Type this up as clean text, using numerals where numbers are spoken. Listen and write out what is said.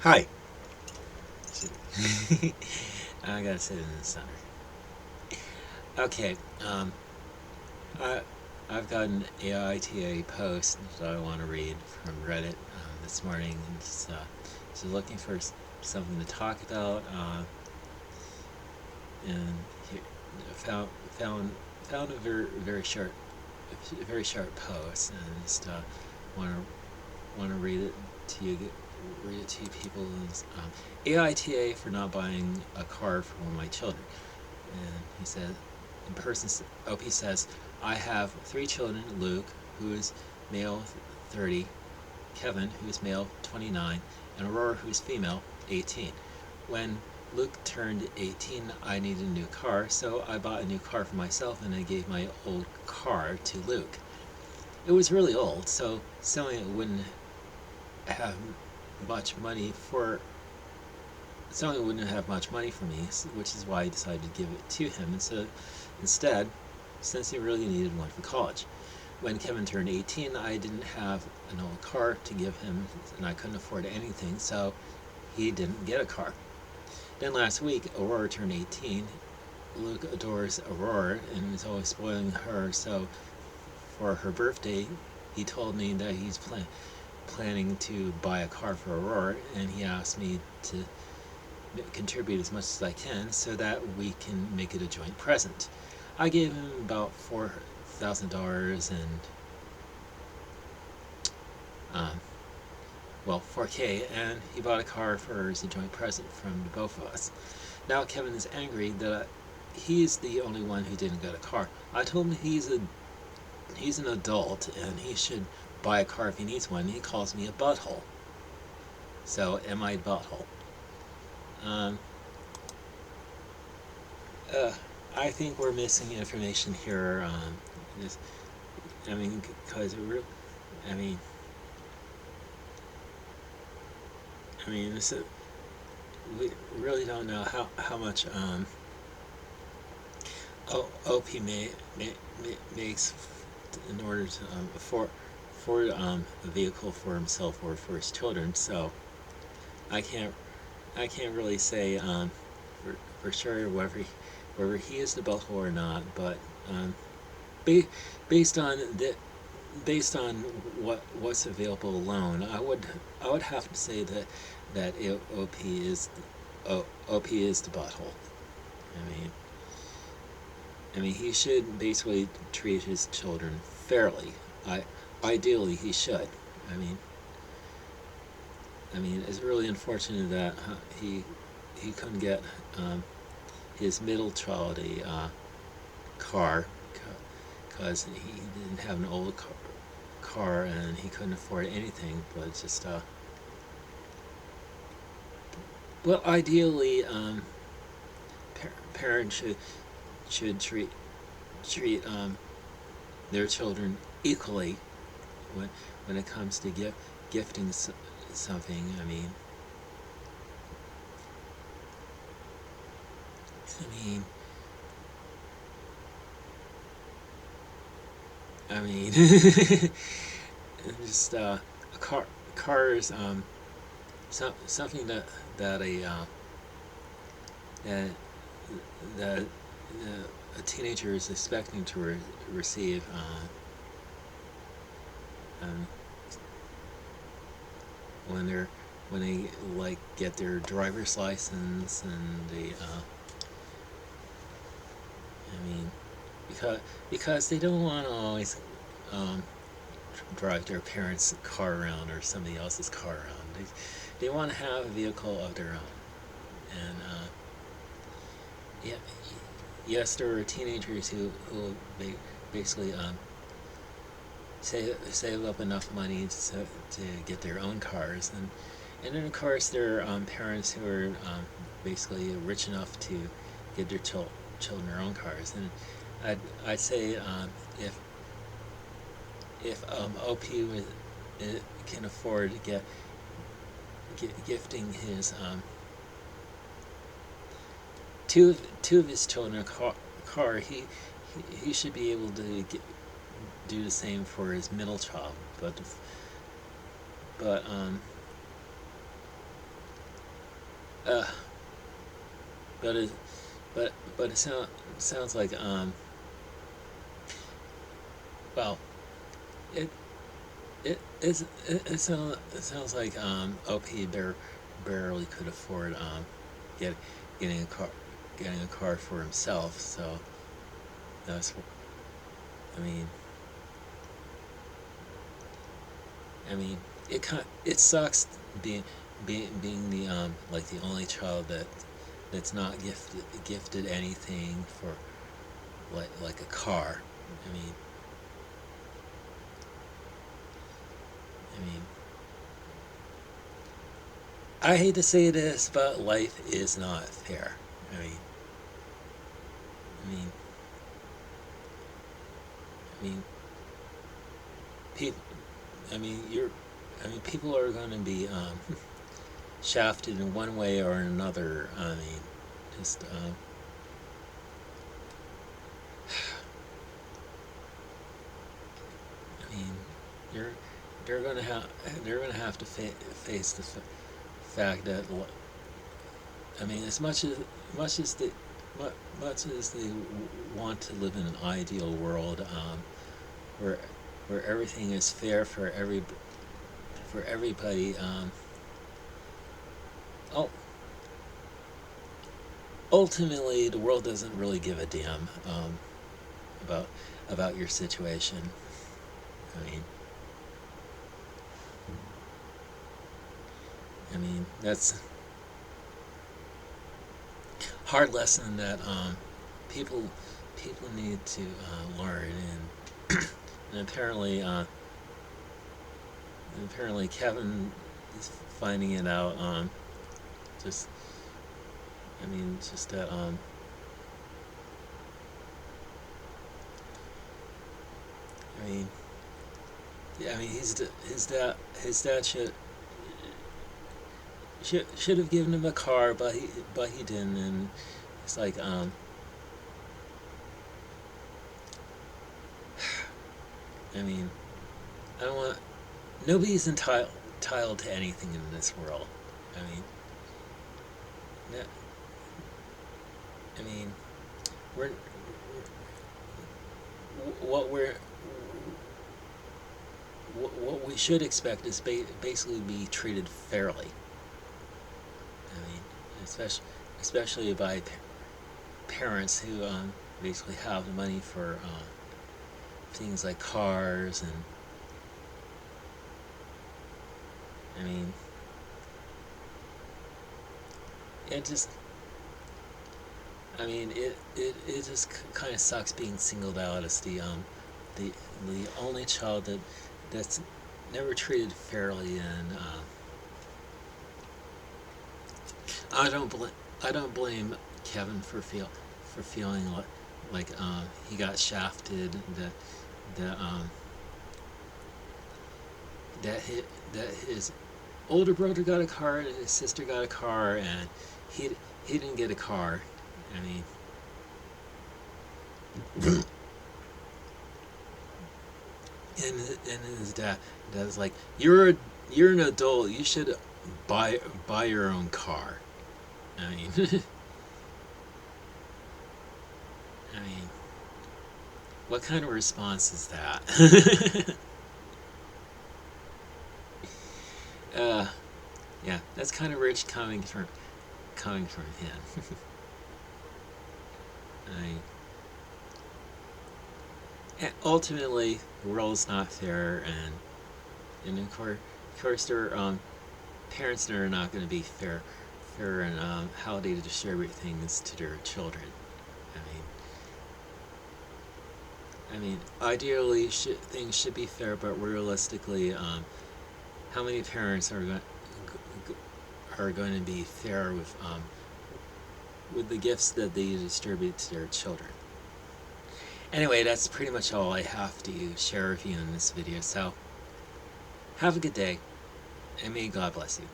Hi. I gotta sit in the center. Okay. I I've got an AITA post that I want to read from Reddit this morning. And just looking for something to talk about. And he found found found a very short post, and just want to read it to you. Read it to you people. AITA for not buying a car for one of my children. And he said, in person, OP says, I have three children: Luke, who is male, 30; Kevin, who is male, 29; and Aurora, who is female, 18. When Luke turned 18, I needed a new car, so I bought a new car for myself, and I gave my old car to Luke. It was really old, so selling it wouldn't have much money for Sony wouldn't have much money for me, which is why I decided to give it to him. And so instead, since he really needed one for college. When Kevin turned 18, I didn't have an old car to give him, and I couldn't afford anything, so he didn't get a car. Then last week, Aurora turned 18. Luke adores Aurora and is always spoiling her, so for her birthday, he told me that he's planning to buy a car for Aurora, and he asked me to contribute as much as I can so that we can make it a joint present. I gave him about $4,000 and $4K, and he bought a car for as a joint present from both of us. Now Kevin is angry that he's the only one who didn't get a car. I told him he's an adult and he should buy a car if he needs one. He calls me a butthole. So am I a butthole? I think we're missing information here. Just, because I mean, this is, we really don't know how much OP makes in order to afford a vehicle for himself or for his children. So I can't really say for sure whether he is the butthole or not, but ba- based on what's available alone, I would have to say that OP is the butthole. I mean he should basically treat his children fairly. Ideally he should. I mean it's really unfortunate that he couldn't get his middle child a car because he didn't have an old car and he couldn't afford anything. But just ideally, parents should treat their children equally when it comes to gifting something. I mean, just a car is something that a that that a teenager is expecting to receive. Um, when they like get their driver's license, and they because they don't want to always drive their parents' car around or somebody else's car around. They want to have a vehicle of their own. And yeah, yes, there are teenagers who basically save up enough money to get their own cars, and then of course there are parents who are basically rich enough to get their children their own cars. And I'd say if OP can afford gifting his two of his children a car, he should be able to do the same for his middle child. But uh, but it but it sounds like well it it sounds like OP barely could afford get getting a car getting a car for himself. So that's I mean I mean it sucks being being the like the only child that's not gifted anything for like a car. I mean I mean I hate to say this, but life is not fair. I mean I mean I mean people I mean you're I mean people are going to be shafted in one way or another. I mean just I mean you're they're gonna have to face the fact that I mean much as they much as they want to live in an ideal world where where everything is fair for everybody. Oh, ultimately, the world doesn't really give a damn about about your situation. I mean, I mean that's hard lesson that people people need to learn, and apparently Kevin is finding it out. Just I mean, just that I mean, yeah, I mean his dad should have given him a car, but he didn't, and it's like I mean I don't want nobody's entitled to anything in this world. I mean, I mean, we're what we're what we should expect is basically be treated fairly. I mean, especially by parents who basically have the money for things like cars and I mean, it just I mean, it just kind of sucks being singled out as the the only child that's never treated fairly, and I don't I don't blame Kevin for feeling like he got shafted, that that his older brother got a car and his sister got a car and he he didn't get a car. I mean, and his dad's like, you're an adult. You should buy your own car. I mean, I mean, what kind of response is that? uh, yeah, that's kind of rich coming from him. I ultimately the world's not fair, and of course there are parents that are not going to be fair in how they distribute things to their children. I mean, ideally things should be fair, but realistically, how many parents are going to be fair with the gifts that they distribute to their children? Anyway, that's pretty much all I have to share with you in this video. So, have a good day, and may God bless you.